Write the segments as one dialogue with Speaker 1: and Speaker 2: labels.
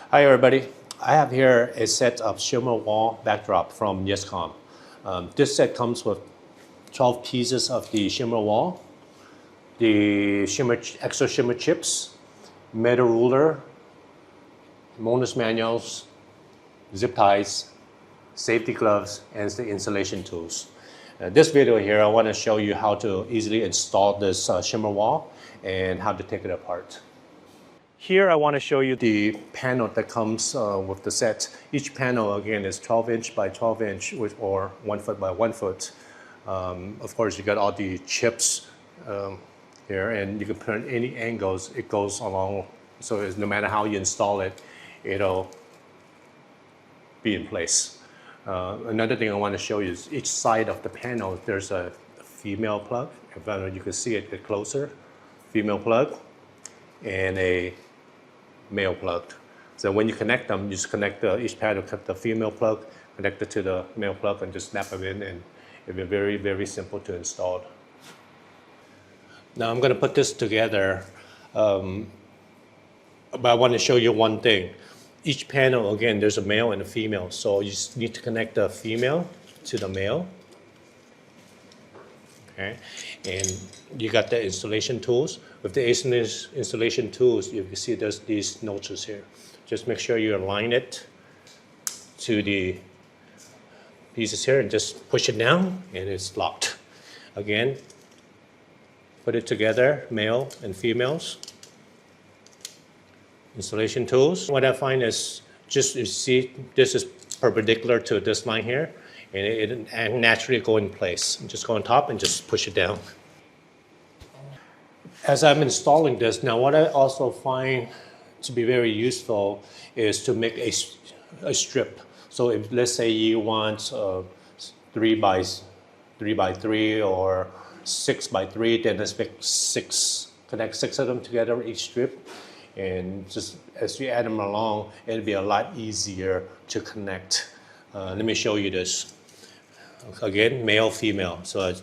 Speaker 1: Hi everybody, I have here a set of Shimmer wall backdrop from YescomUSA. This set comes with 12 pieces of the Shimmer wall, the extra Shimmer chips, metal ruler, owner's manuals, zip ties, safety gloves, and the installation tools. This video here, I want to show you how to easily install this Shimmer wall and how to take it apart. Here I want to show you the panel that comes with the set. Each panel again is 12 inch by 12 inch or 1 foot by 1 foot. Of course you got all the chips here, and you can put in any angles it goes along, so no matter how you install it, it'll be in place. Another thing I want to show you is each side of the panel there's a female plug. If you can see it, get closer. Female plug and a male plug. So when you connect them, you just connect each panel, cut the female plug, connect it to the male plug, and just snap them in, and it'll be very, very simple to install. Now I'm going to put this together, but I want to show you one thing. Each panel, again, there's a male and a female, so you just need to connect the female to the male. Okay. And you got the installation tools. With the installation tools, you can see there's these notches here. Just make sure you align it to the pieces here and just push it down and it's locked. Again, put it together, male and females. Installation tools. What I find is just, you see, this is perpendicular to this line here, and it naturally go in place. Just go on top and just push it down. As I'm installing this, now what I also find to be very useful is to make a strip. So if, let's say you want 3 by 3 or 6 by 3, then let's make 6, connect 6 of them together each strip. And just as you add them along, it'll be a lot easier to connect. Let me show you this. Again, male, female. So I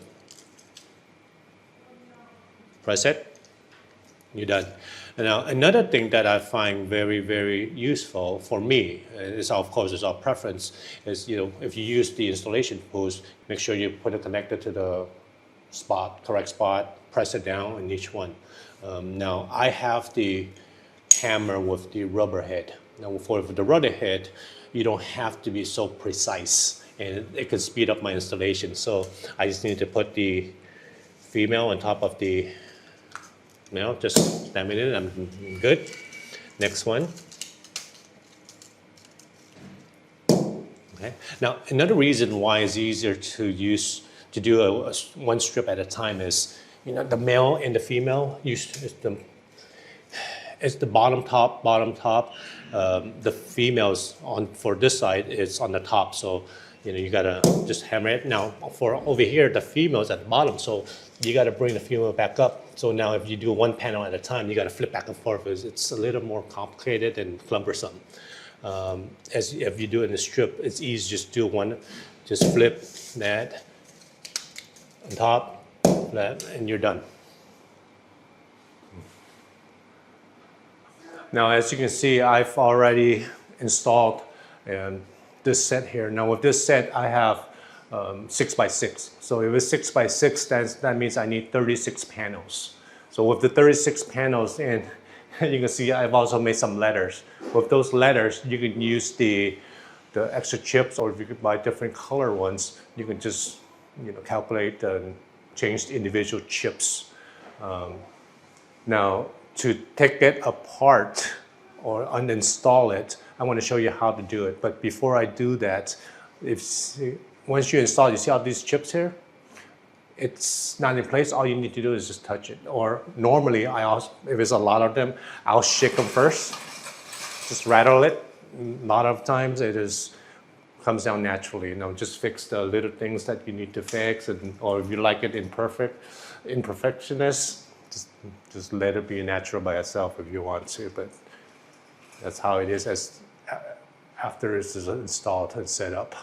Speaker 1: press it, you're done. Now, another thing that I find very, very useful for me, is of course it's our preference, is if you use the installation tools, make sure you put it connected to the correct spot, press it down in each one. Now, I have the hammer with the rubber head. Now, for the rubber head, you don't have to be so precise, and it can speed up my installation. So I just need to put the female on top of the male, just slam it in, I'm good. Next one. Okay. Now, another reason why it's easier to do one strip at a time is, the male and the female it's the bottom top. The females for this side is on the top, so you gotta just hammer it. Now for over here, the female's at the bottom, so you gotta bring the female back up. So now if you do one panel at a time, you gotta flip back and forth. It's a little more complicated and cumbersome. As if you do it in a strip, it's easy. Just do one, just flip that on top, that, and you're done. Now, as you can see, I've already installed this set here. Now, with this set, I have 6 by 6. So if it's 6 by 6, that means I need 36 panels. So with the 36 panels in, you can see I've also made some letters. With those letters, you can use the extra chips, or if you could buy different color ones, you can just calculate and change the individual chips. Now, to take it apart or uninstall it, I want to show you how to do it. But before I do that, once you install, you see all these chips here? It's not in place. All you need to do is just touch it. Or normally, if there's a lot of them, I'll shake them first, just rattle it. A lot of times it comes down naturally. Just fix the little things that you need to fix, or if you like it imperfectionist, just let it be natural by itself if you want to, but that's how it is after it's installed and set up.